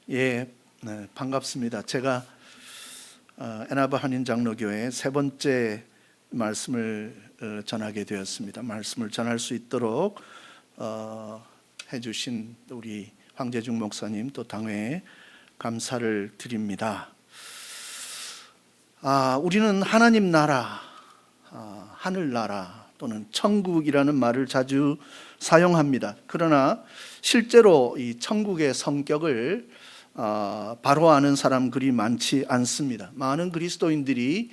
네, 반갑습니다. 제가 애나바 한인장로교회 세 번째 말씀을 전하게 되었습니다. 말씀을 전할 수 있도록 해주신 우리 황재중 목사님 또 당회에 감사를 드립니다. 우리는 하나님 나라, 하늘나라 또는 천국이라는 말을 자주 사용합니다. 그러나 실제로 이 천국의 성격을 바로 아는 사람 그리 많지 않습니다. 많은 그리스도인들이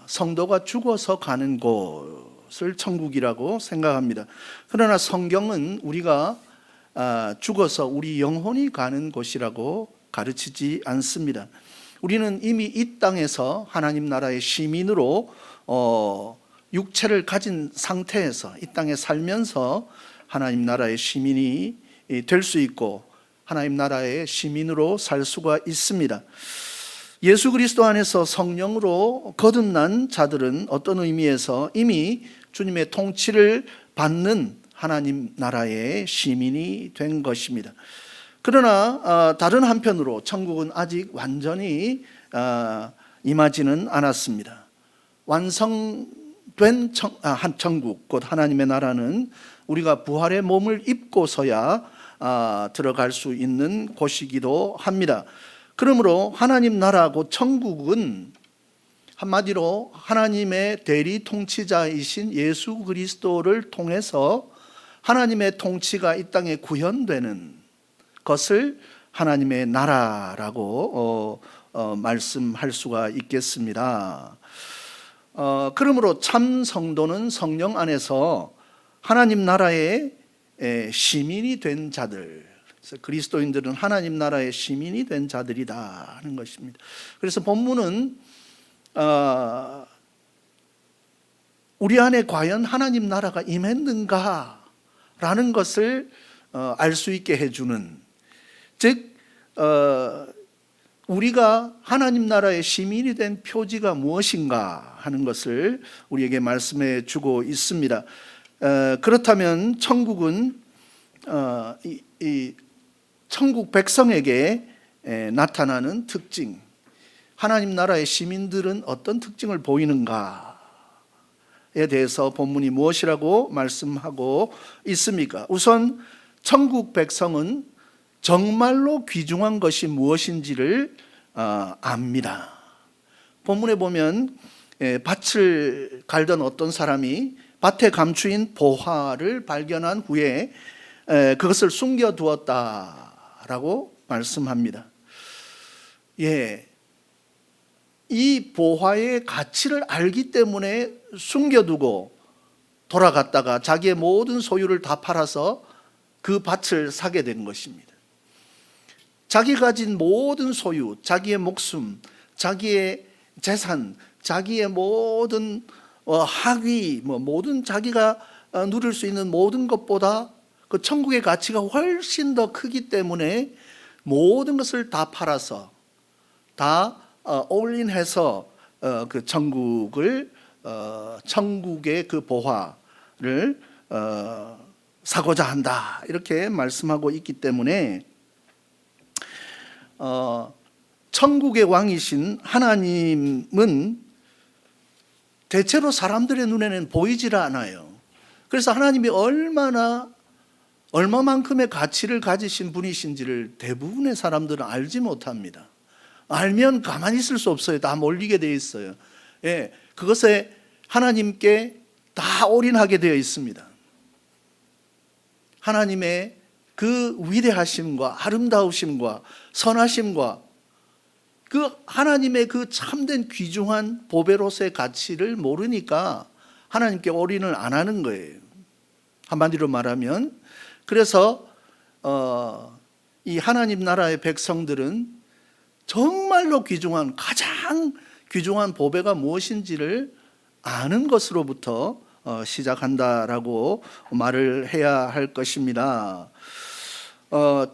성도가 죽어서 가는 곳을 천국이라고 생각합니다. 그러나 성경은 우리가 죽어서 우리 영혼이 가는 곳이라고 가르치지 않습니다. 우리는 이미 이 땅에서 하나님 나라의 시민으로 육체를 가진 상태에서 이 땅에 살면서 하나님 나라의 시민이 될 수 있고 하나님 나라의 시민으로 살 수가 있습니다. 예수 그리스도 안에서 성령으로 거듭난 자들은 어떤 의미에서 이미 주님의 통치를 받는 하나님 나라의 시민이 된 것입니다. 그러나 다른 한편으로 천국은 아직 완전히 임하지는 않았습니다. 완성된 천국, 곧 하나님의 나라는 우리가 부활의 몸을 입고서야 들어갈 수 있는 곳이기도 합니다. 그러므로 하나님 나라 곧 천국은 한마디로 하나님의 대리 통치자이신 예수 그리스도를 통해서 하나님의 통치가 이 땅에 구현되는 것을 하나님의 나라라고 말씀할 수가 있겠습니다. 그러므로 참 성도는 성령 안에서 하나님 나라의 시민이 된 자들, 그래서 그리스도인들은 하나님 나라의 시민이 된 자들이다 하는 것입니다. 그래서 본문은 우리 안에 과연 하나님 나라가 임했는가 라는 것을 알 수 있게 해주는, 즉 우리가 하나님 나라의 시민이 된 표지가 무엇인가 하는 것을 우리에게 말씀해 주고 있습니다. 그렇다면 천국은 이 천국 백성에게 나타나는 특징, 하나님 나라의 시민들은 어떤 특징을 보이는가에 대해서 본문이 무엇이라고 말씀하고 있습니까? 우선 천국 백성은 정말로 귀중한 것이 무엇인지를 압니다. 본문에 보면 밭을 갈던 어떤 사람이 밭에 감추인 보화를 발견한 후에 그것을 숨겨두었다라고 말씀합니다. 이 보화의 가치를 알기 때문에 숨겨두고 돌아갔다가 자기의 모든 소유를 다 팔아서 그 밭을 사게 된 것입니다. 자기 가진 모든 소유, 자기의 목숨, 자기의 재산, 자기의 모든 학위, 모든 자기가 누릴 수 있는 모든 것보다 그 천국의 가치가 훨씬 더 크기 때문에 모든 것을 다 팔아서 다 올인해서 그 천국의 그 보화를 사고자 한다 이렇게 말씀하고 있기 때문에 천국의 왕이신 하나님은 대체로 사람들의 눈에는 보이질 않아요. 그래서 하나님이 얼마만큼의 가치를 가지신 분이신지를 대부분의 사람들은 알지 못합니다. 알면 가만히 있을 수 없어요. 다 몰리게 되어 있어요. 그것에 하나님께 다 올인하게 되어 있습니다. 하나님의 그 위대하심과 아름다우심과 선하심과 그 하나님의 그 참된 귀중한 보배로서의 가치를 모르니까 하나님께 올인을 안 하는 거예요. 한마디로 말하면, 그래서 이 하나님 나라의 백성들은 정말로 귀중한, 가장 귀중한 보배가 무엇인지를 아는 것으로부터 시작한다라고 말을 해야 할 것입니다.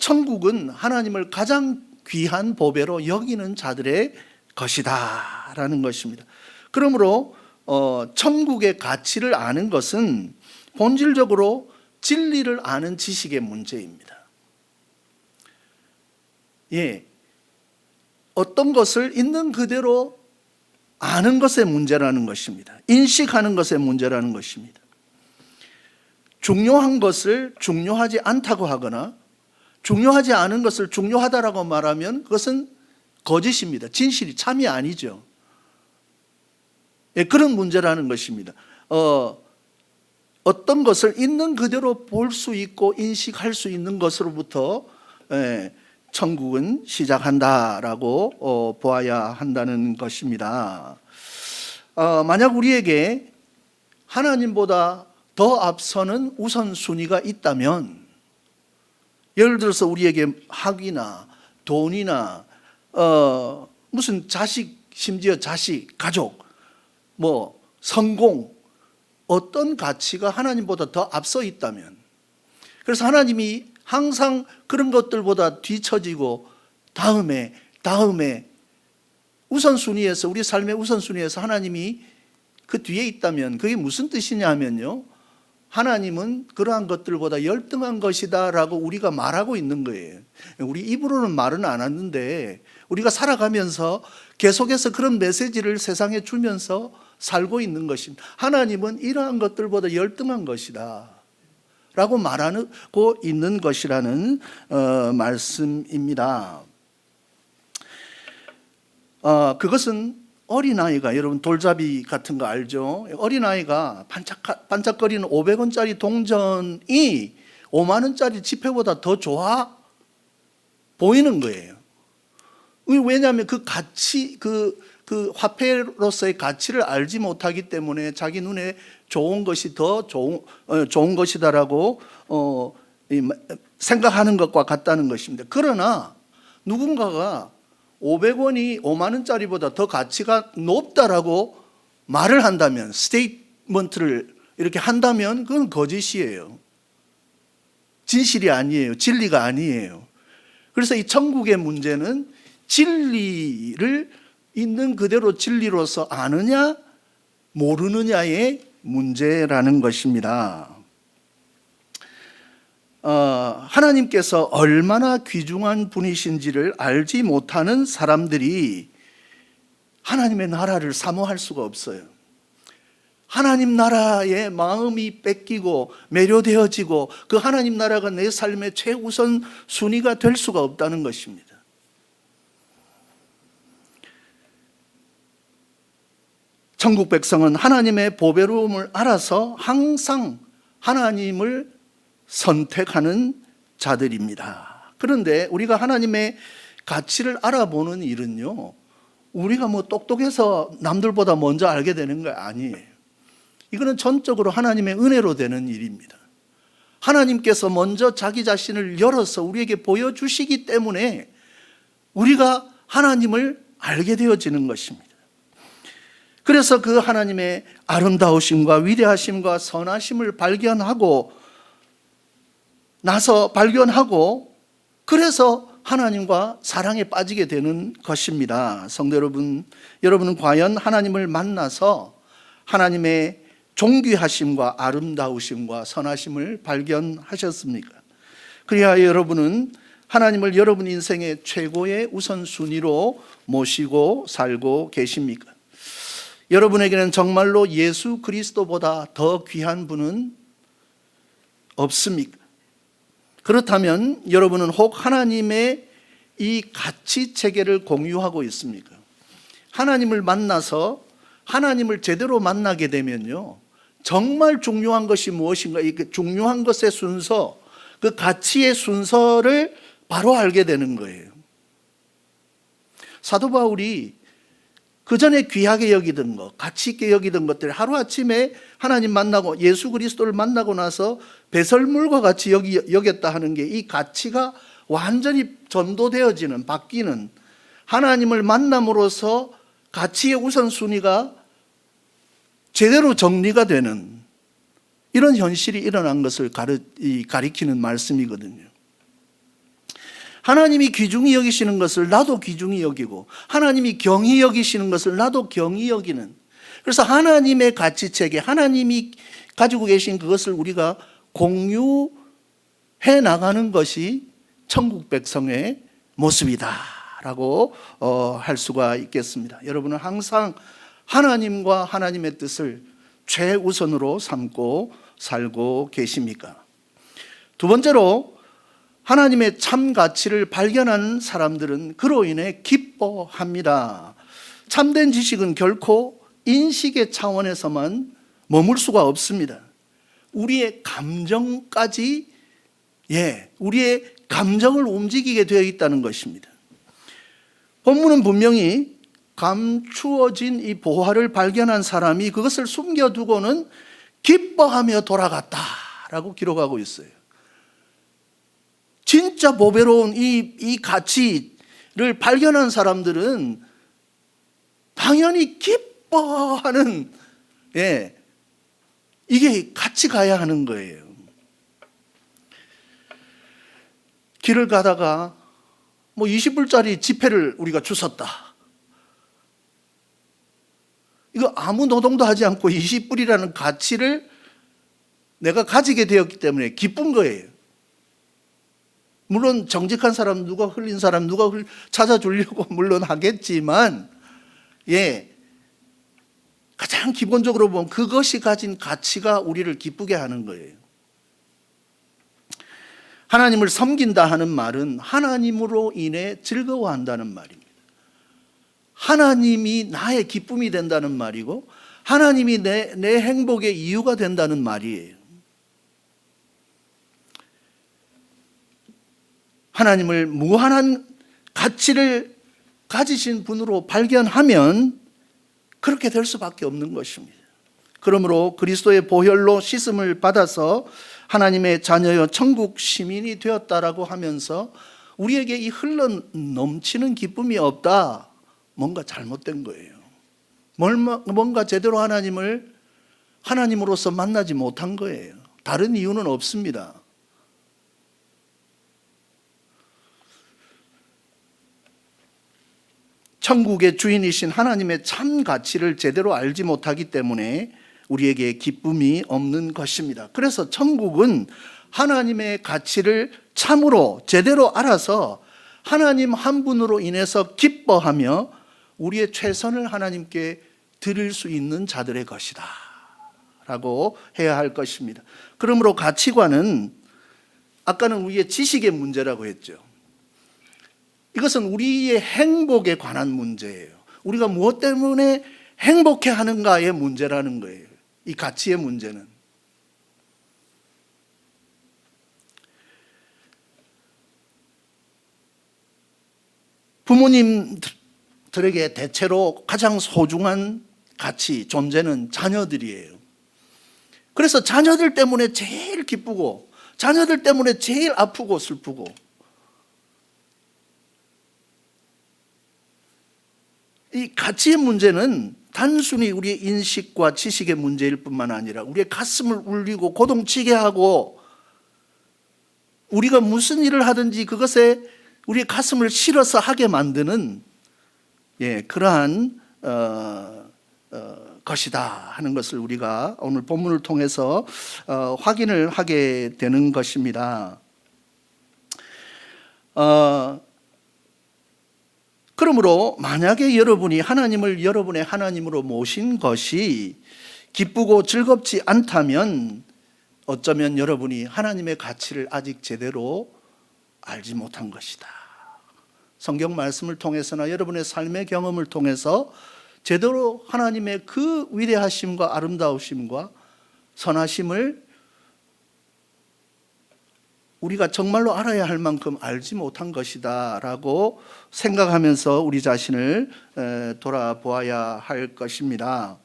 천국은 하나님을 가장 귀한 보배로 여기는 자들의 것이다 라는 것입니다. 그러므로 천국의 가치를 아는 것은 본질적으로 진리를 아는 지식의 문제입니다. 어떤 것을 있는 그대로 아는 것의 문제라는 것입니다. 인식하는 것의 문제라는 것입니다. 중요한 것을 중요하지 않다고 하거나 중요하지 않은 것을 중요하다라고 말하면 그것은 거짓입니다. 진실이 참이 아니죠. 그런 문제라는 것입니다. 어떤 것을 있는 그대로 볼 수 있고 인식할 수 있는 것으로부터 천국은 시작한다라고 보아야 한다는 것입니다. 만약 우리에게 하나님보다 더 앞서는 우선순위가 있다면, 예를 들어서 우리에게 학위나 돈이나 무슨 자식, 심지어 자식, 가족, 성공, 어떤 가치가 하나님보다 더 앞서 있다면, 그래서 하나님이 항상 그런 것들보다 뒤처지고 다음에 우선순위에서, 우리 삶의 우선순위에서 하나님이 그 뒤에 있다면 그게 무슨 뜻이냐 하면요, 하나님은 그러한 것들보다 열등한 것이다 라고 우리가 말하고 있는 거예요. 우리 입으로는 말은 안 하는데 우리가 살아가면서 계속해서 그런 메시지를 세상에 주면서 살고 있는 것입니다. 하나님은 이러한 것들보다 열등한 것이다 라고 말하고 있는 것이라는 말씀입니다. 그것은 어린아이가, 여러분 돌잡이 같은 거 알죠? 어린아이가 반짝거리는 500원짜리 동전이 5만 원짜리 지폐보다 더 좋아 보이는 거예요. 왜냐하면 그 가치, 그 화폐로서의 가치를 알지 못하기 때문에 자기 눈에 좋은 것이 더 좋은 것이다라고 생각하는 것과 같다는 것입니다. 그러나 누군가가 500원이 5만 원짜리보다 더 가치가 높다라고 말을 한다면, 스테이트먼트를 이렇게 한다면 그건 거짓이에요. 진실이 아니에요. 진리가 아니에요. 그래서 이 천국의 문제는 진리를 있는 그대로 진리로서 아느냐 모르느냐의 문제라는 것입니다. 하나님께서 얼마나 귀중한 분이신지를 알지 못하는 사람들이 하나님의 나라를 사모할 수가 없어요. 하나님 나라의 마음이 뺏기고 매료되어지고 그 하나님 나라가 내 삶의 최우선 순위가 될 수가 없다는 것입니다. 천국 백성은 하나님의 보배로움을 알아서 항상 하나님을 선택하는 자들입니다. 그런데 우리가 하나님의 가치를 알아보는 일은요, 우리가 똑똑해서 남들보다 먼저 알게 되는 거 아니에요. 이거는 전적으로 하나님의 은혜로 되는 일입니다. 하나님께서 먼저 자기 자신을 열어서 우리에게 보여주시기 때문에 우리가 하나님을 알게 되어지는 것입니다. 그래서 그 하나님의 아름다우심과 위대하심과 선하심을 발견하고 그래서 하나님과 사랑에 빠지게 되는 것입니다. 성도 여러분, 여러분은 과연 하나님을 만나서 하나님의 존귀하심과 아름다우심과 선하심을 발견하셨습니까? 그래야 여러분은 하나님을 여러분 인생의 최고의 우선순위로 모시고 살고 계십니까? 여러분에게는 정말로 예수 그리스도보다 더 귀한 분은 없습니까? 그렇다면 여러분은 혹 하나님의 이 가치 체계를 공유하고 있습니까? 하나님을 만나서 하나님을 제대로 만나게 되면요, 정말 중요한 것이 무엇인가, 이 중요한 것의 순서, 그 가치의 순서를 바로 알게 되는 거예요. 사도 바울이 그 전에 귀하게 여기던 것, 가치 있게 여기던 것들 하루아침에 하나님 만나고 예수 그리스도를 만나고 나서 배설물과 같이 여겼다 하는 게, 이 가치가 완전히 전도되어지는, 바뀌는, 하나님을 만남으로써 가치의 우선순위가 제대로 정리가 되는 이런 현실이 일어난 것을 가리키는 말씀이거든요. 하나님이 귀중히 여기시는 것을 나도 귀중히 여기고, 하나님이 경히 여기시는 것을 나도 경히 여기는, 그래서 하나님의 가치체계, 하나님이 가지고 계신 그것을 우리가 공유해 나가는 것이 천국 백성의 모습이다라고 할 수가 있겠습니다. 여러분은 항상 하나님과 하나님의 뜻을 최우선으로 삼고 살고 계십니까? 두 번째로, 하나님의 참 가치를 발견한 사람들은 그로 인해 기뻐합니다. 참된 지식은 결코 인식의 차원에서만 머물 수가 없습니다. 우리의 감정까지, 우리의 감정을 움직이게 되어 있다는 것입니다. 본문은 분명히 감추어진 이 보화를 발견한 사람이 그것을 숨겨두고는 기뻐하며 돌아갔다라고 기록하고 있어요. 진짜 보배로운 이 가치를 발견한 사람들은 당연히 기뻐하는, 이게 같이 가야 하는 거예요. 길을 가다가 20불짜리 지폐를 우리가 주웠다. 이거 아무 노동도 하지 않고 20불이라는 가치를 내가 가지게 되었기 때문에 기쁜 거예요. 물론 정직한 사람, 누가 흘린 사람, 누가 찾아주려고 물론 하겠지만, 가장 기본적으로 보면 그것이 가진 가치가 우리를 기쁘게 하는 거예요. 하나님을 섬긴다 하는 말은 하나님으로 인해 즐거워한다는 말입니다. 하나님이 나의 기쁨이 된다는 말이고, 하나님이 내 행복의 이유가 된다는 말이에요. 하나님을 무한한 가치를 가지신 분으로 발견하면 그렇게 될 수밖에 없는 것입니다. 그러므로 그리스도의 보혈로 씻음을 받아서 하나님의 자녀여 천국 시민이 되었다라고 하면서 우리에게 이 흘러 넘치는 기쁨이 없다, 뭔가 잘못된 거예요. 뭔가 제대로 하나님을 하나님으로서 만나지 못한 거예요. 다른 이유는 없습니다. 천국의 주인이신 하나님의 참 가치를 제대로 알지 못하기 때문에 우리에게 기쁨이 없는 것입니다. 그래서 천국은 하나님의 가치를 참으로 제대로 알아서 하나님 한 분으로 인해서 기뻐하며 우리의 최선을 하나님께 드릴 수 있는 자들의 것이다 라고 해야 할 것입니다. 그러므로 가치관은, 아까는 우리의 지식의 문제라고 했죠. 이것은 우리의 행복에 관한 문제예요. 우리가 무엇 때문에 행복해 하는가의 문제라는 거예요. 이 가치의 문제는. 부모님들에게 대체로 가장 소중한 가치, 존재는 자녀들이에요. 그래서 자녀들 때문에 제일 기쁘고, 자녀들 때문에 제일 아프고 슬프고, 이 가치의 문제는 단순히 우리의 인식과 지식의 문제일 뿐만 아니라 우리의 가슴을 울리고 고동치게 하고, 우리가 무슨 일을 하든지 그것에 우리의 가슴을 실어서 하게 만드는 그러한 것이다 하는 것을 우리가 오늘 본문을 통해서 확인을 하게 되는 것입니다. 그러므로 만약에 여러분이 하나님을 여러분의 하나님으로 모신 것이 기쁘고 즐겁지 않다면 어쩌면 여러분이 하나님의 가치를 아직 제대로 알지 못한 것이다. 성경 말씀을 통해서나 여러분의 삶의 경험을 통해서 제대로 하나님의 그 위대하심과 아름다우심과 선하심을 우리가 정말로 알아야 할 만큼 알지 못한 것이다 라고 생각하면서 우리 자신을 돌아보아야 할 것입니다.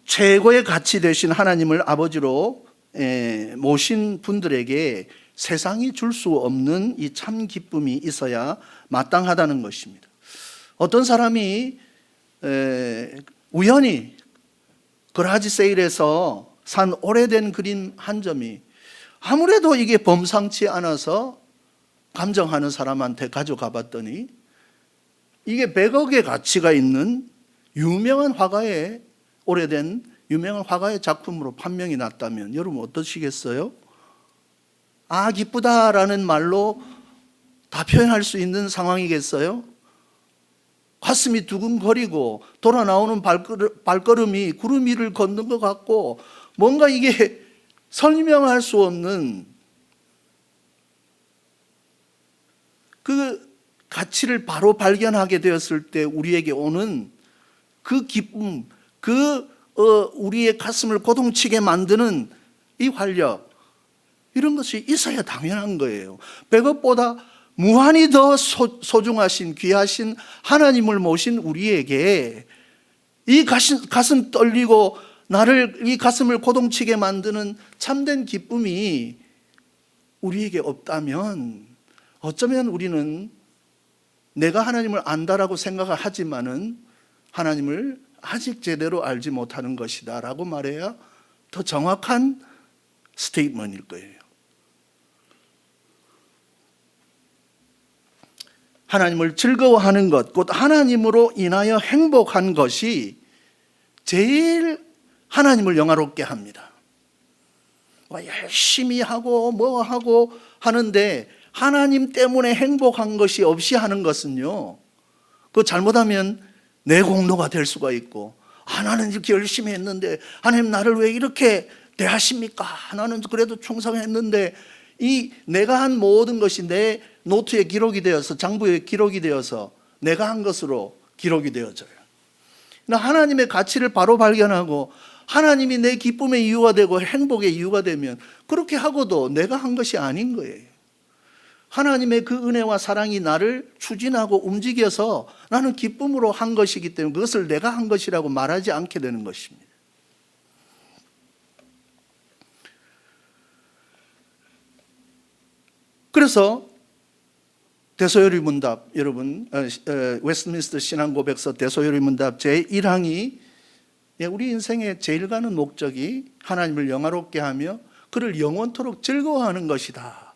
최고의 가치 되신 하나님을 아버지로 모신 분들에게 세상이 줄 수 없는 이 참 기쁨이 있어야 마땅하다는 것입니다. 어떤 사람이 우연히 그라지 세일에서 산 오래된 그림 한 점이 아무래도 이게 범상치 않아서 감정하는 사람한테 가져가 봤더니 이게 100억의 가치가 있는 유명한 화가의, 오래된 유명한 화가의 작품으로 판명이 났다면 여러분 어떠시겠어요? 아, 기쁘다라는 말로 다 표현할 수 있는 상황이겠어요? 가슴이 두근거리고 돌아 나오는 발걸음이 구름 위를 걷는 것 같고 뭔가 이게 설명할 수 없는 그 가치를 바로 발견하게 되었을 때 우리에게 오는 그 기쁨, 우리의 가슴을 고동치게 만드는 이 활력, 이런 것이 있어야 당연한 거예요. 백업보다 무한히 더 소중하신 귀하신 하나님을 모신 우리에게 이 가슴 떨리고 나를 이 가슴을 고동치게 만드는 참된 기쁨이 우리에게 없다면 어쩌면 우리는 내가 하나님을 안다라고 생각을 하지만은 하나님을 아직 제대로 알지 못하는 것이다 라고 말해야 더 정확한 스테이트먼트일 거예요. 하나님을 즐거워하는 것, 곧 하나님으로 인하여 행복한 것이 제일 하나님을 영화롭게 합니다. 열심히 하고 뭐 하고 하는데 하나님 때문에 행복한 것이 없이 하는 것은요, 그 잘못하면 내 공로가 될 수가 있고, 나는 이렇게 열심히 했는데 하나님 나를 왜 이렇게 대하십니까? 나는 그래도 충성했는데, 이 내가 한 모든 것이 내 노트에 기록이 되어서, 장부에 기록이 되어서 내가 한 것으로 기록이 되어져요. 하나님의 가치를 바로 발견하고 하나님이 내 기쁨의 이유가 되고 행복의 이유가 되면 그렇게 하고도 내가 한 것이 아닌 거예요. 하나님의 그 은혜와 사랑이 나를 추진하고 움직여서 나는 기쁨으로 한 것이기 때문에 그것을 내가 한 것이라고 말하지 않게 되는 것입니다. 그래서 대소요리 문답, 여러분, 웨스트민스터 신앙고백서 대소요리 문답 제1항이 우리 인생의 제일 가는 목적이 하나님을 영화롭게 하며 그를 영원토록 즐거워하는 것이다.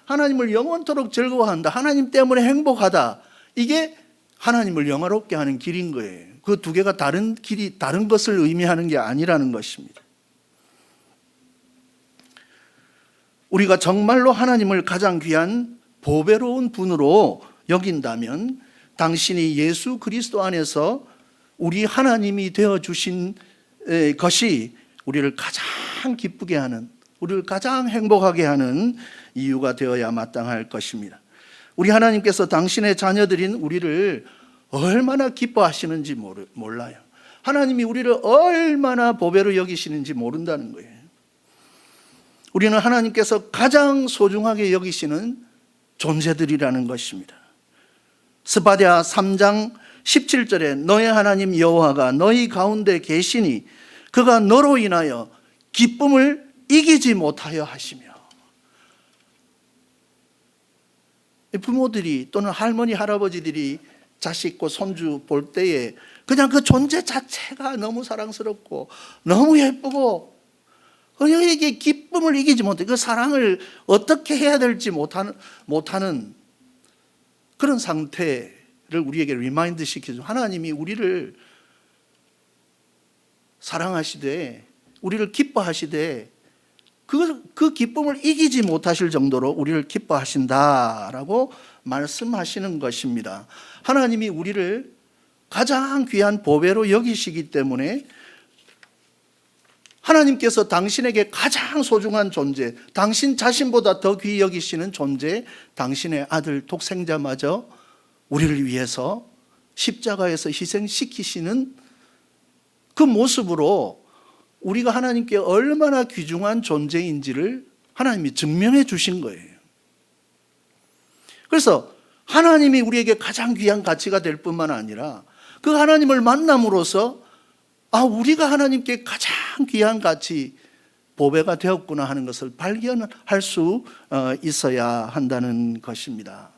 하나님을 영원토록 즐거워한다, 하나님 때문에 행복하다, 이게 하나님을 영화롭게 하는 길인 거예요. 그 두 개가 다른 길이, 다른 것을 의미하는 게 아니라는 것입니다. 우리가 정말로 하나님을 가장 귀한 보배로운 분으로 여긴다면 당신이 예수 그리스도 안에서 우리 하나님이 되어주신 것이 우리를 가장 기쁘게 하는, 우리를 가장 행복하게 하는 이유가 되어야 마땅할 것입니다. 우리 하나님께서 당신의 자녀들인 우리를 얼마나 기뻐하시는지 몰라요. 하나님이 우리를 얼마나 보배로 여기시는지 모른다는 거예요. 우리는 하나님께서 가장 소중하게 여기시는 존재들이라는 것입니다. 스바랴 3장 17절에 너의 하나님 여호와가 너희 가운데 계시니 그가 너로 인하여 기쁨을 이기지 못하여 하시며, 부모들이 또는 할머니 할아버지들이 자식과 손주 볼 때에 그냥 그 존재 자체가 너무 사랑스럽고 너무 예쁘고 이게 기쁨을 이기지 못해, 그 사랑을 어떻게 해야 될지 못하는 그런 상태를 우리에게 리마인드 시키죠. 하나님이 우리를 사랑하시되 우리를 기뻐하시되 그 기쁨을 이기지 못하실 정도로 우리를 기뻐하신다라고 말씀하시는 것입니다. 하나님이 우리를 가장 귀한 보배로 여기시기 때문에 하나님께서 당신에게 가장 소중한 존재, 당신 자신보다 더 귀히 여기시는 존재, 당신의 아들 독생자마저 우리를 위해서 십자가에서 희생시키시는 그 모습으로 우리가 하나님께 얼마나 귀중한 존재인지를 하나님이 증명해 주신 거예요. 그래서 하나님이 우리에게 가장 귀한 가치가 될 뿐만 아니라 그 하나님을 만남으로써 우리가 하나님께 가장 귀한 가치, 보배가 되었구나 하는 것을 발견할 수 있어야 한다는 것입니다.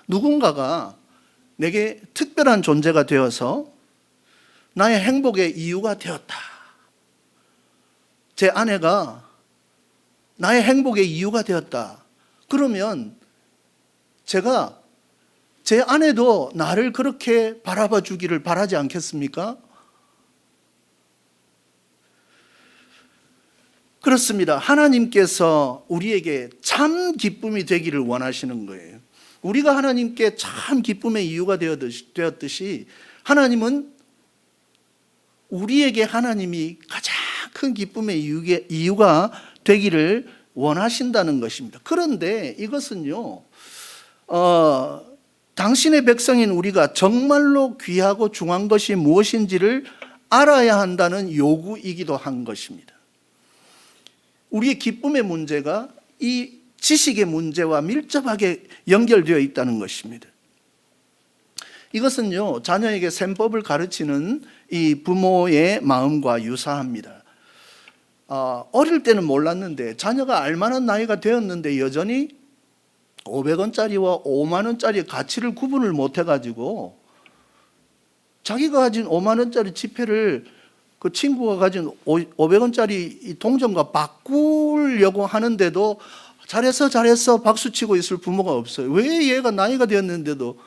누군가가 내게 특별한 존재가 되어서 나의 행복의 이유가 되었다. 제 아내가 나의 행복의 이유가 되었다. 그러면 제가 제 아내도 나를 그렇게 바라봐 주기를 바라지 않겠습니까? 그렇습니다. 하나님께서 우리에게 참 기쁨이 되기를 원하시는 거예요. 우리가 하나님께 참 기쁨의 이유가 되었듯이 하나님은 우리에게 하나님이 가장 큰 기쁨의 이유가 되기를 원하신다는 것입니다. 그런데 이것은요, 당신의 백성인 우리가 정말로 귀하고 중요한 것이 무엇인지를 알아야 한다는 요구이기도 한 것입니다. 우리의 기쁨의 문제가 이 지식의 문제와 밀접하게 연결되어 있다는 것입니다. 이것은요, 자녀에게 셈법을 가르치는 이 부모의 마음과 유사합니다. 어릴 때는 몰랐는데 자녀가 알만한 나이가 되었는데 여전히 500원짜리와 5만 원짜리 가치를 구분을 못 해가지고 자기가 가진 5만 원짜리 지폐를 그 친구가 가진 500원짜리 동전과 바꾸려고 하는데도 잘했어 박수치고 있을 부모가 없어요. 왜 얘가 나이가 되었는데도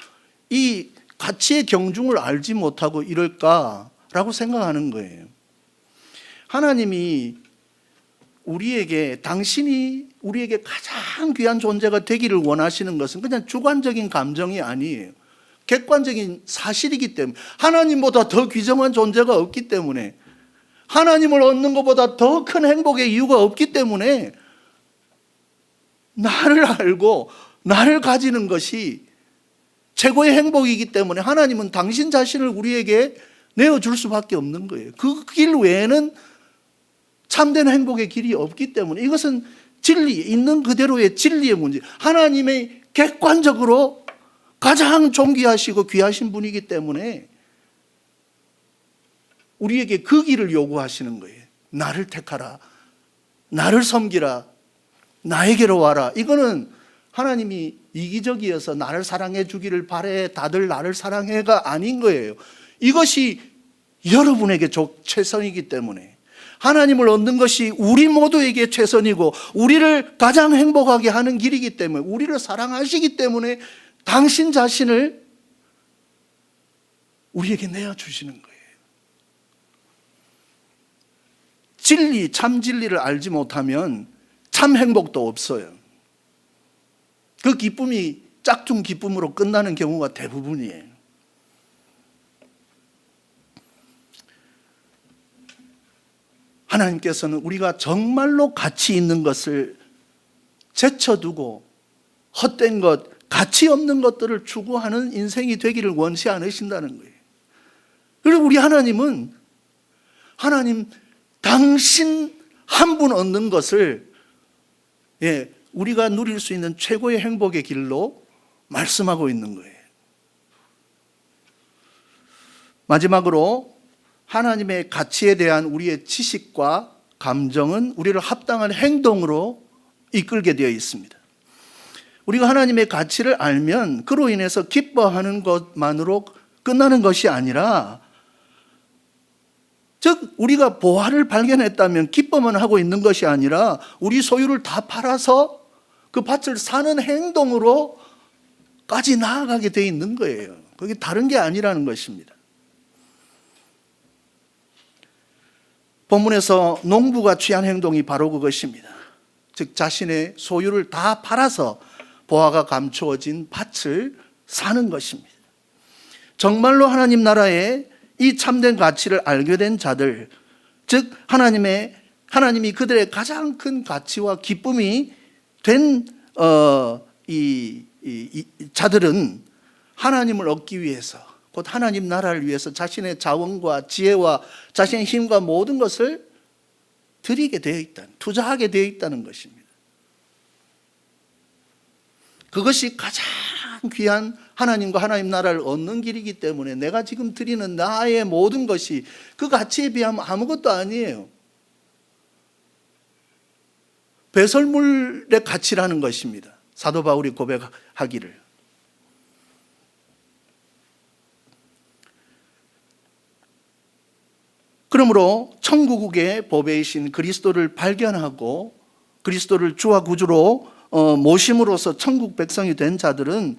이 가치의 경중을 알지 못하고 이럴까라고 생각하는 거예요. 하나님이 당신이 우리에게 가장 귀한 존재가 되기를 원하시는 것은 그냥 주관적인 감정이 아니에요. 객관적인 사실이기 때문에, 하나님보다 더 귀중한 존재가 없기 때문에, 하나님을 얻는 것보다 더 큰 행복의 이유가 없기 때문에 나를 알고 나를 가지는 것이 최고의 행복이기 때문에 하나님은 당신 자신을 우리에게 내어줄 수밖에 없는 거예요. 그 길 외에는 참된 행복의 길이 없기 때문에, 이것은 진리, 있는 그대로의 진리의 문제, 하나님의 객관적으로 가장 존귀하시고 귀하신 분이기 때문에 우리에게 그 길을 요구하시는 거예요. 나를 택하라, 나를 섬기라, 나에게로 와라. 이거는 하나님이 이기적이어서 나를 사랑해 주기를 바래, 다들 나를 사랑해가 아닌 거예요. 이것이 여러분에게 최선이기 때문에, 하나님을 얻는 것이 우리 모두에게 최선이고 우리를 가장 행복하게 하는 길이기 때문에, 우리를 사랑하시기 때문에 당신 자신을 우리에게 내어주시는 거예요. 진리, 참 진리를 알지 못하면 참 행복도 없어요. 그 기쁨이 짝퉁 기쁨으로 끝나는 경우가 대부분이에요. 하나님께서는 우리가 정말로 가치 있는 것을 제쳐두고 헛된 것, 가치 없는 것들을 추구하는 인생이 되기를 원치 않으신다는 거예요. 그리고 우리 하나님은 당신 한 분 얻는 것을 우리가 누릴 수 있는 최고의 행복의 길로 말씀하고 있는 거예요. 마지막으로 하나님의 가치에 대한 우리의 지식과 감정은 우리를 합당한 행동으로 이끌게 되어 있습니다. 우리가 하나님의 가치를 알면 그로 인해서 기뻐하는 것만으로 끝나는 것이 아니라, 즉 우리가 보화를 발견했다면 기뻐만 하고 있는 것이 아니라 우리 소유를 다 팔아서 그 밭을 사는 행동으로까지 나아가게 되어 있는 거예요. 그게 다른 게 아니라는 것입니다. 본문에서 농부가 취한 행동이 바로 그것입니다. 즉 자신의 소유를 다 팔아서 보화가 감추어진 밭을 사는 것입니다. 정말로 하나님 나라의 이 참된 가치를 알게 된 자들, 즉 하나님이 그들의 가장 큰 가치와 기쁨이 된 이 자들은 하나님을 얻기 위해서, 곧 하나님 나라를 위해서 자신의 자원과 지혜와 자신의 힘과 모든 것을 드리게 되어 있다는, 투자하게 되어 있다는 것입니다. 그것이 가장 귀한 하나님과 하나님 나라를 얻는 길이기 때문에 내가 지금 드리는 나의 모든 것이 그 가치에 비하면 아무것도 아니에요. 배설물의 가치라는 것입니다. 사도 바울이 고백하기를. 그러므로 천국의 보배이신 그리스도를 발견하고 그리스도를 주와 구주로 모심으로써 천국 백성이 된 자들은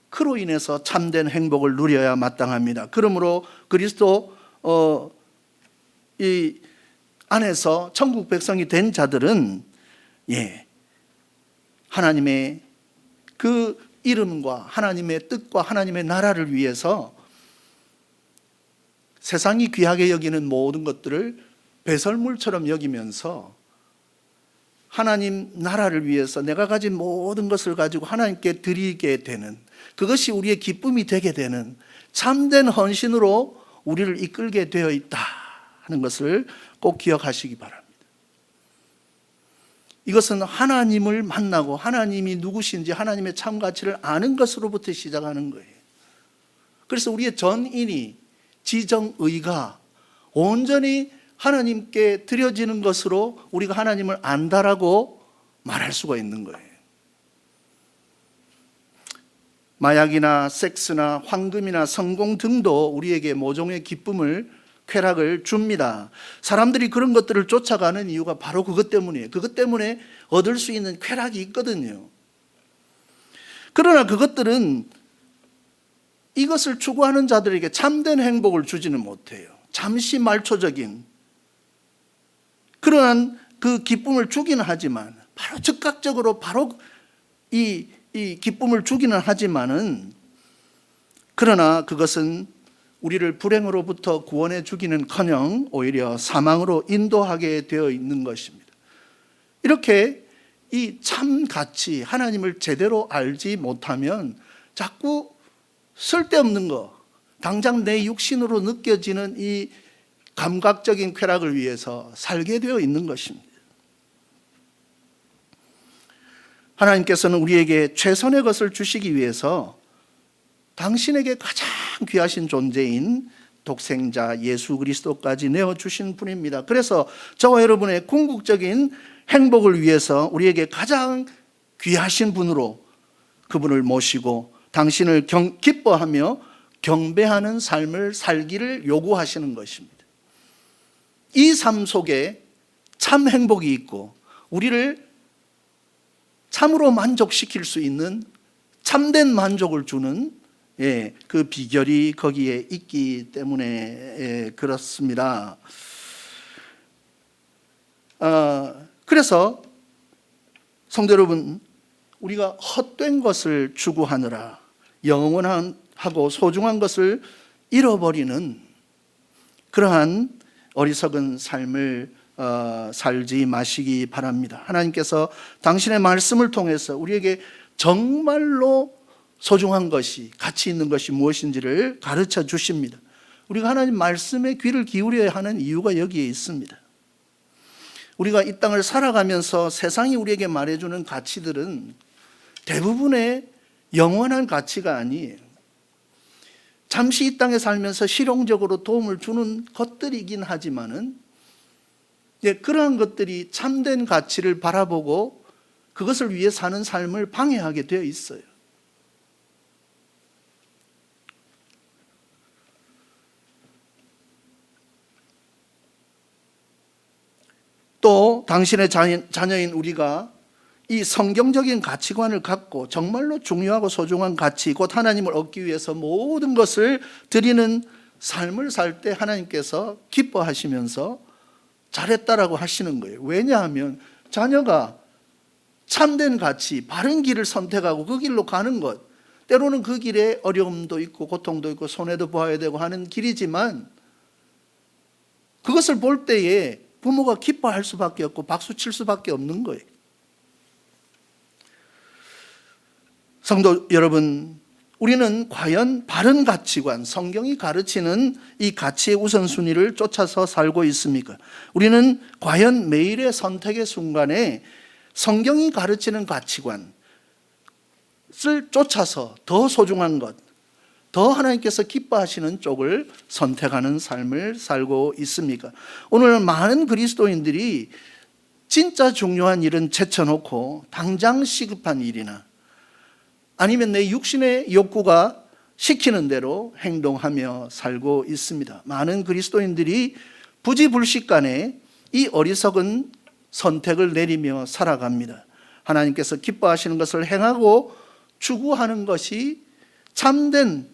그로 인해서 참된 행복을 누려야 마땅합니다. 그러므로 그리스도 안에서 천국 백성이 된 자들은 하나님의 그 이름과 하나님의 뜻과 하나님의 나라를 위해서 세상이 귀하게 여기는 모든 것들을 배설물처럼 여기면서 하나님 나라를 위해서 내가 가진 모든 것을 가지고 하나님께 드리게 되는, 그것이 우리의 기쁨이 되게 되는 참된 헌신으로 우리를 이끌게 되어 있다 하는 것을 꼭 기억하시기 바랍니다. 이것은 하나님을 만나고 하나님이 누구신지 하나님의 참 가치를 아는 것으로부터 시작하는 거예요. 그래서 우리의 전인이, 지정의가 온전히 하나님께 드려지는 것으로 우리가 하나님을 안다라고 말할 수가 있는 거예요. 마약이나 섹스나 황금이나 성공 등도 우리에게 모종의 기쁨을, 쾌락을 줍니다. 사람들이 그런 것들을 쫓아가는 이유가 바로 그것 때문이에요. 그것 때문에 얻을 수 있는 쾌락이 있거든요. 그러나 그것들은 이것을 추구하는 자들에게 참된 행복을 주지는 못해요. 잠시 말초적인 그러한 그 기쁨을 주기는 하지만, 바로 즉각적으로 바로 이 기쁨을 주기는 하지만은, 그러나 그것은 우리를 불행으로부터 구원해 주기는커녕 오히려 사망으로 인도하게 되어 있는 것입니다. 이렇게 이 참 가치, 하나님을 제대로 알지 못하면 자꾸 쓸데없는 거, 당장 내 육신으로 느껴지는 이 감각적인 쾌락을 위해서 살게 되어 있는 것입니다. 하나님께서는 우리에게 최선의 것을 주시기 위해서 당신에게 가장 귀하신 존재인 독생자 예수 그리스도까지 내어주신 분입니다. 그래서 저와 여러분의 궁극적인 행복을 위해서 우리에게 가장 귀하신 분으로 그분을 모시고 당신을 기뻐하며 경배하는 삶을 살기를 요구하시는 것입니다. 이 삶 속에 참 행복이 있고 우리를 참으로 만족시킬 수 있는 참된 만족을 주는 그 비결이 거기에 있기 때문에 그렇습니다. 그래서 성도 여러분, 우리가 헛된 것을 추구하느라 영원하고 소중한 것을 잃어버리는 그러한 어리석은 삶을 살지 마시기 바랍니다. 하나님께서 당신의 말씀을 통해서 우리에게 정말로 소중한 것이, 가치 있는 것이 무엇인지를 가르쳐 주십니다. 우리가 하나님 말씀에 귀를 기울여야 하는 이유가 여기에 있습니다. 우리가 이 땅을 살아가면서 세상이 우리에게 말해주는 가치들은 대부분의 영원한 가치가 아니에요. 잠시 이 땅에 살면서 실용적으로 도움을 주는 것들이긴 하지만은 그러한 것들이 참된 가치를 바라보고 그것을 위해 사는 삶을 방해하게 되어 있어요. 또 당신의 자녀인 우리가 이 성경적인 가치관을 갖고 정말로 중요하고 소중한 가치, 곧 하나님을 얻기 위해서 모든 것을 드리는 삶을 살 때 하나님께서 기뻐하시면서 잘했다라고 하시는 거예요. 왜냐하면 자녀가 참된 가치, 바른 길을 선택하고 그 길로 가는 것, 때로는 그 길에 어려움도 있고 고통도 있고 손해도 보아야 되고 하는 길이지만 그것을 볼 때에 부모가 기뻐할 수밖에 없고 박수 칠 수밖에 없는 거예요. 성도 여러분, 우리는 과연 바른 가치관, 성경이 가르치는 이 가치의 우선순위를 쫓아서 살고 있습니까? 우리는 과연 매일의 선택의 순간에 성경이 가르치는 가치관을 쫓아서 더 소중한 것, 더 하나님께서 기뻐하시는 쪽을 선택하는 삶을 살고 있습니까? 오늘 많은 그리스도인들이 진짜 중요한 일은 제쳐놓고 당장 시급한 일이나 아니면 내 육신의 욕구가 시키는 대로 행동하며 살고 있습니다. 많은 그리스도인들이 부지불식간에 이 어리석은 선택을 내리며 살아갑니다. 하나님께서 기뻐하시는 것을 행하고 추구하는 것이 참된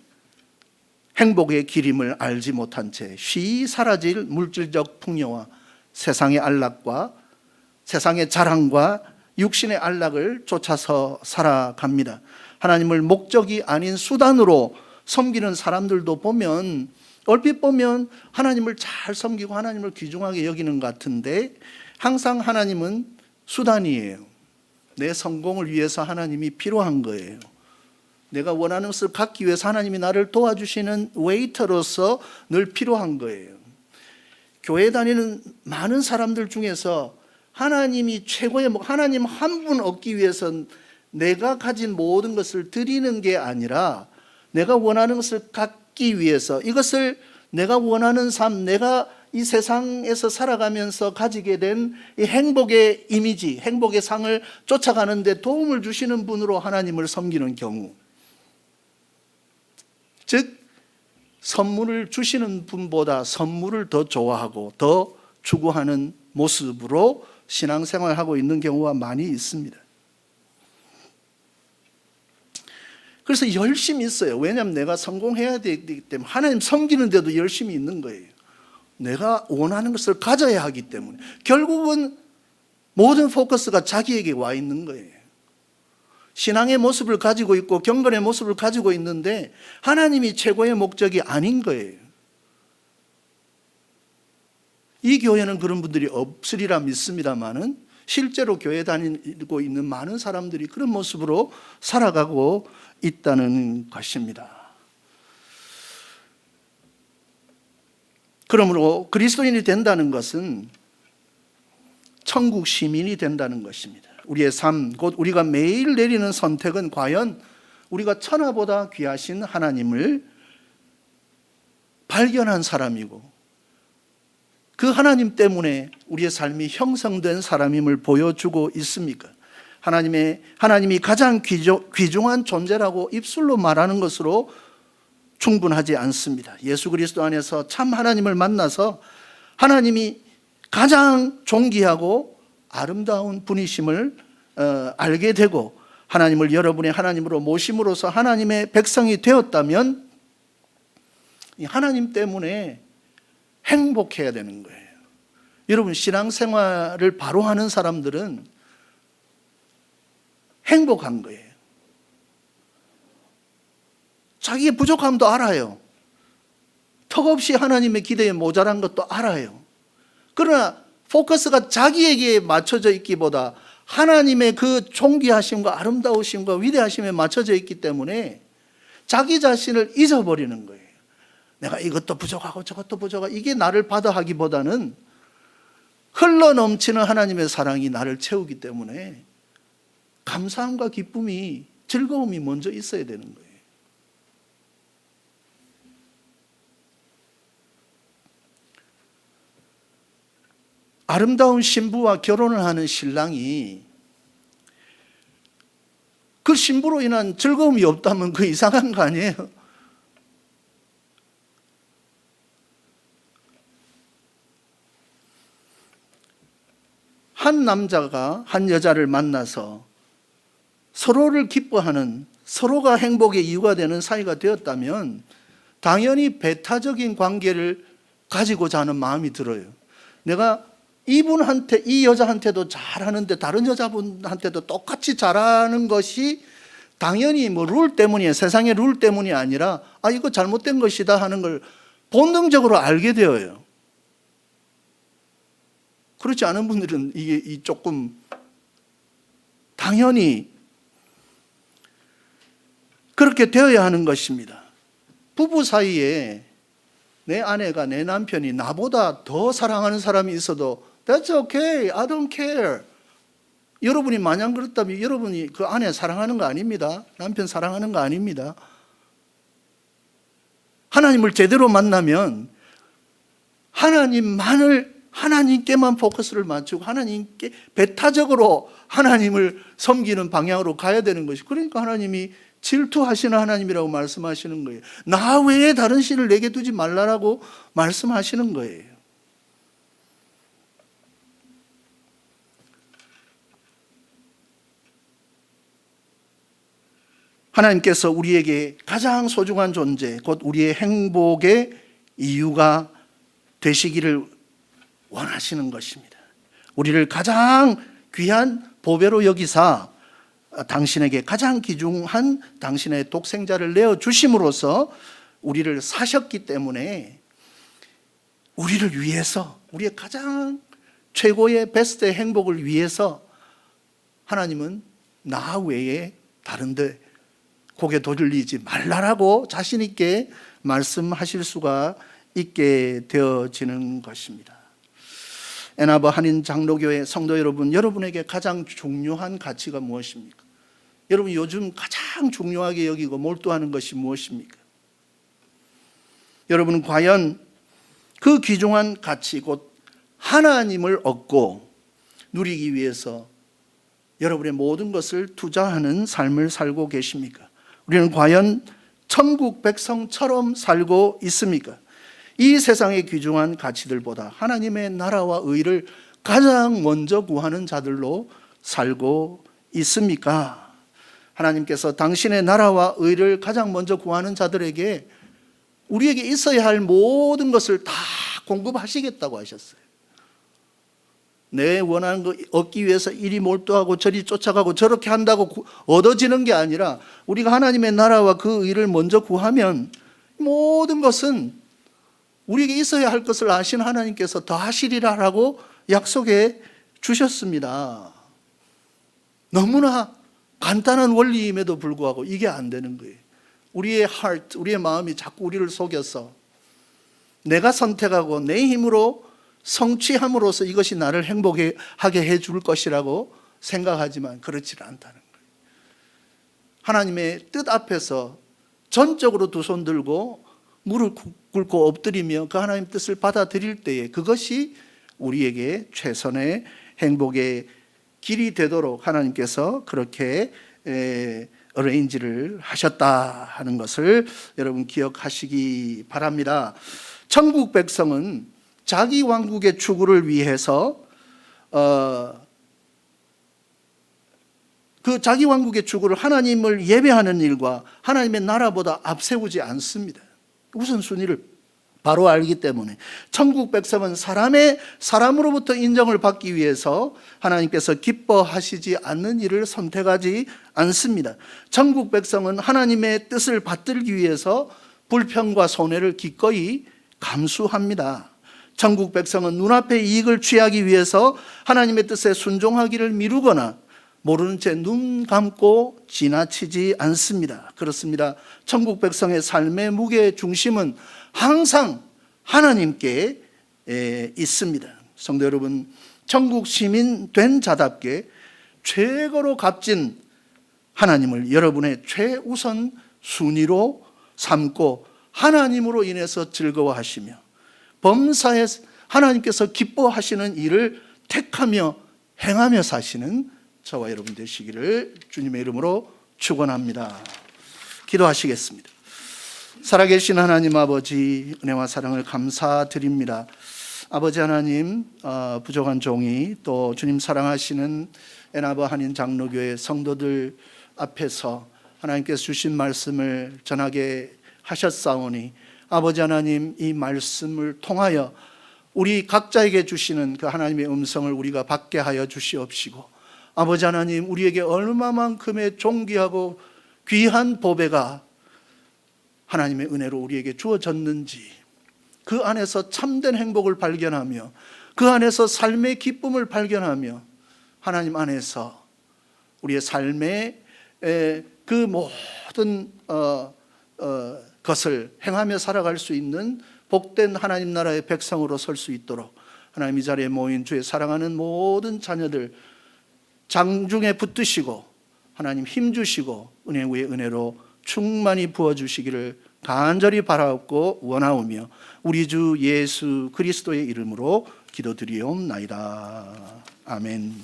행복의 길임을 알지 못한 채 쉬이 사라질 물질적 풍요와 세상의 안락과 세상의 자랑과 육신의 안락을 쫓아서 살아갑니다. 하나님을 목적이 아닌 수단으로 섬기는 사람들도 보면 얼핏 보면 하나님을 잘 섬기고 하나님을 귀중하게 여기는 것 같은데 항상 하나님은 수단이에요. 내 성공을 위해서 하나님이 필요한 거예요. 내가 원하는 것을 갖기 위해서 하나님이 나를 도와주시는 웨이터로서 늘 필요한 거예요. 교회 다니는 많은 사람들 중에서 하나님이 최고의 하나님 한 분 얻기 위해서는 내가 가진 모든 것을 드리는 게 아니라 내가 원하는 것을 갖기 위해서 이것을 내가 원하는 삶, 내가 이 세상에서 살아가면서 가지게 된 이 행복의 이미지, 행복의 상을 쫓아가는 데 도움을 주시는 분으로 하나님을 섬기는 경우, 즉 선물을 주시는 분보다 선물을 더 좋아하고 더 추구하는 모습으로 신앙생활을 하고 있는 경우가 많이 있습니다. 그래서 열심히 있어요. 왜냐하면 내가 성공해야 되기 때문에 하나님 섬기는데도 열심히 있는 거예요. 내가 원하는 것을 가져야 하기 때문에 결국은 모든 포커스가 자기에게 와 있는 거예요. 신앙의 모습을 가지고 있고 경건의 모습을 가지고 있는데 하나님이 최고의 목적이 아닌 거예요. 이 교회는 그런 분들이 없으리라 믿습니다만은 실제로 교회 다니고 있는 많은 사람들이 그런 모습으로 살아가고 있다는 것입니다. 그러므로 그리스도인이 된다는 것은 천국 시민이 된다는 것입니다. 우리의 삶, 곧 우리가 매일 내리는 선택은 과연 우리가 천하보다 귀하신 하나님을 발견한 사람이고 그 하나님 때문에 우리의 삶이 형성된 사람임을 보여주고 있습니까? 하나님이 가장 귀중한 존재라고 입술로 말하는 것으로 충분하지 않습니다. 예수 그리스도 안에서 참 하나님을 만나서 하나님이 가장 존귀하고 아름다운 분이심을 알게 되고 하나님을 여러분의 하나님으로 모심으로써 하나님의 백성이 되었다면 하나님 때문에 행복해야 되는 거예요. 여러분, 신앙생활을 바로 하는 사람들은 행복한 거예요. 자기의 부족함도 알아요. 턱없이 하나님의 기대에 모자란 것도 알아요. 그러나 포커스가 자기에게 맞춰져 있기보다 하나님의 그 존귀하심과 아름다우심과 위대하심에 맞춰져 있기 때문에 자기 자신을 잊어버리는 거예요. 내가 이것도 부족하고 저것도 부족하고 이게 나를 받아 하기보다는 흘러넘치는 하나님의 사랑이 나를 채우기 때문에 감사함과 기쁨이, 즐거움이 먼저 있어야 되는 거예요. 아름다운 신부와 결혼을 하는 신랑이 그 신부로 인한 즐거움이 없다면 그 이상한 거 아니에요? 한 남자가 한 여자를 만나서 서로를 기뻐하는, 서로가 행복의 이유가 되는 사이가 되었다면 당연히 배타적인 관계를 가지고자 하는 마음이 들어요. 내가 이분한테, 이 여자한테도 잘하는데 다른 여자분한테도 똑같이 잘하는 것이 당연히 뭐 룰 때문이에요. 세상의 룰 때문이 아니라 이거 잘못된 것이다 하는 걸 본능적으로 알게 되어요. 그렇지 않은 분들은 이게 조금 당연히 그렇게 되어야 하는 것입니다. 부부 사이에 내 아내가, 내 남편이 나보다 더 사랑하는 사람이 있어도 That's okay, I don't care. 여러분이 마냥 그렇다면 여러분이 그 아내 사랑하는 거 아닙니다. 남편 사랑하는 거 아닙니다. 하나님을 제대로 만나면 하나님께만 포커스를 맞추고 하나님께 배타적으로 하나님을 섬기는 방향으로 가야 되는 것이, 그러니까 하나님이 질투하시는 하나님이라고 말씀하시는 거예요. 나 외에 다른 신을 내게 두지 말라라고 말씀하시는 거예요. 하나님께서 우리에게 가장 소중한 존재, 곧 우리의 행복의 이유가 되시기를 원하시는 것입니다. 우리를 가장 귀한 보배로 여기사 당신에게 가장 귀중한 당신의 독생자를 내어주심으로써 우리를 사셨기 때문에 우리를 위해서, 우리의 가장 최고의 베스트의 행복을 위해서 하나님은 나 외에 다른데 고개 돌리지 말라라고 자신 있게 말씀하실 수가 있게 되어지는 것입니다. 애나버 한인 장로교회 성도 여러분, 여러분에게 가장 중요한 가치가 무엇입니까? 여러분 요즘 가장 중요하게 여기고 몰두하는 것이 무엇입니까? 여러분은 과연 그 귀중한 가치 곧 하나님을 얻고 누리기 위해서 여러분의 모든 것을 투자하는 삶을 살고 계십니까? 우리는 과연 천국 백성처럼 살고 있습니까? 이 세상의 귀중한 가치들보다 하나님의 나라와 의를 가장 먼저 구하는 자들로 살고 있습니까? 하나님께서 당신의 나라와 의를 가장 먼저 구하는 자들에게 우리에게 있어야 할 모든 것을 다 공급하시겠다고 하셨어요. 내 원하는 거 얻기 위해서 이리 몰두하고 저리 쫓아가고 저렇게 한다고 얻어지는 게 아니라 우리가 하나님의 나라와 그 의를 먼저 구하면 모든 것은 우리에게 있어야 할 것을 아신 하나님께서 더 하시리라라고 약속해 주셨습니다. 너무나 간단한 원리임에도 불구하고 이게 안 되는 거예요. 우리의 heart, 우리의 마음이 자꾸 우리를 속여서 내가 선택하고 내 힘으로 성취함으로써 이것이 나를 행복하게 해줄 것이라고 생각하지만 그렇지 않다는 거예요. 하나님의 뜻 앞에서 전적으로 두 손 들고 무릎 꿇고 엎드리며 그 하나님의 뜻을 받아들일 때에 그것이 우리에게 최선의 행복의 길이 되도록 하나님께서 그렇게 어레인지를 하셨다 하는 것을 여러분 기억하시기 바랍니다. 천국 백성은 자기 왕국의 추구를 위해서 그 자기 왕국의 추구를 하나님을 예배하는 일과 하나님의 나라보다 앞세우지 않습니다. 우선순위를 바로 알기 때문에 천국 백성은 사람으로부터 인정을 받기 위해서 하나님께서 기뻐하시지 않는 일을 선택하지 않습니다. 천국 백성은 하나님의 뜻을 받들기 위해서 불평과 손해를 기꺼이 감수합니다. 천국 백성은 눈앞의 이익을 취하기 위해서 하나님의 뜻에 순종하기를 미루거나 모르는 채 눈 감고 지나치지 않습니다. 그렇습니다. 천국 백성의 삶의 무게 중심은 항상 하나님께 있습니다. 성도 여러분, 천국 시민 된 자답게 최고로 값진 하나님을 여러분의 최우선 순위로 삼고 하나님으로 인해서 즐거워하시며 범사에 하나님께서 기뻐하시는 일을 택하며 행하며 사시는 저와 여러분 되시기를 주님의 이름으로 축원합니다. 기도하시겠습니다. 살아계신 하나님 아버지, 은혜와 사랑을 감사드립니다. 아버지 하나님, 부족한 종이 또 주님 사랑하시는 애나버 한인 장로교회 성도들 앞에서 하나님께서 주신 말씀을 전하게 하셨사오니 아버지 하나님, 이 말씀을 통하여 우리 각자에게 주시는 그 하나님의 음성을 우리가 받게 하여 주시옵시고, 아버지 하나님, 우리에게 얼마만큼의 존귀하고 귀한 보배가 하나님의 은혜로 우리에게 주어졌는지 그 안에서 참된 행복을 발견하며 그 안에서 삶의 기쁨을 발견하며 하나님 안에서 우리의 삶의 그 모든 것을 행하며 살아갈 수 있는 복된 하나님 나라의 백성으로 설 수 있도록 하나님 이 자리에 모인 주의 사랑하는 모든 자녀들 장중에 붙드시고 하나님 힘주시고 은혜 위에 은혜로 충만히 부어주시기를 간절히 바라옵고 원하오며 우리 주 예수 그리스도의 이름으로 기도드리옵나이다. 아멘.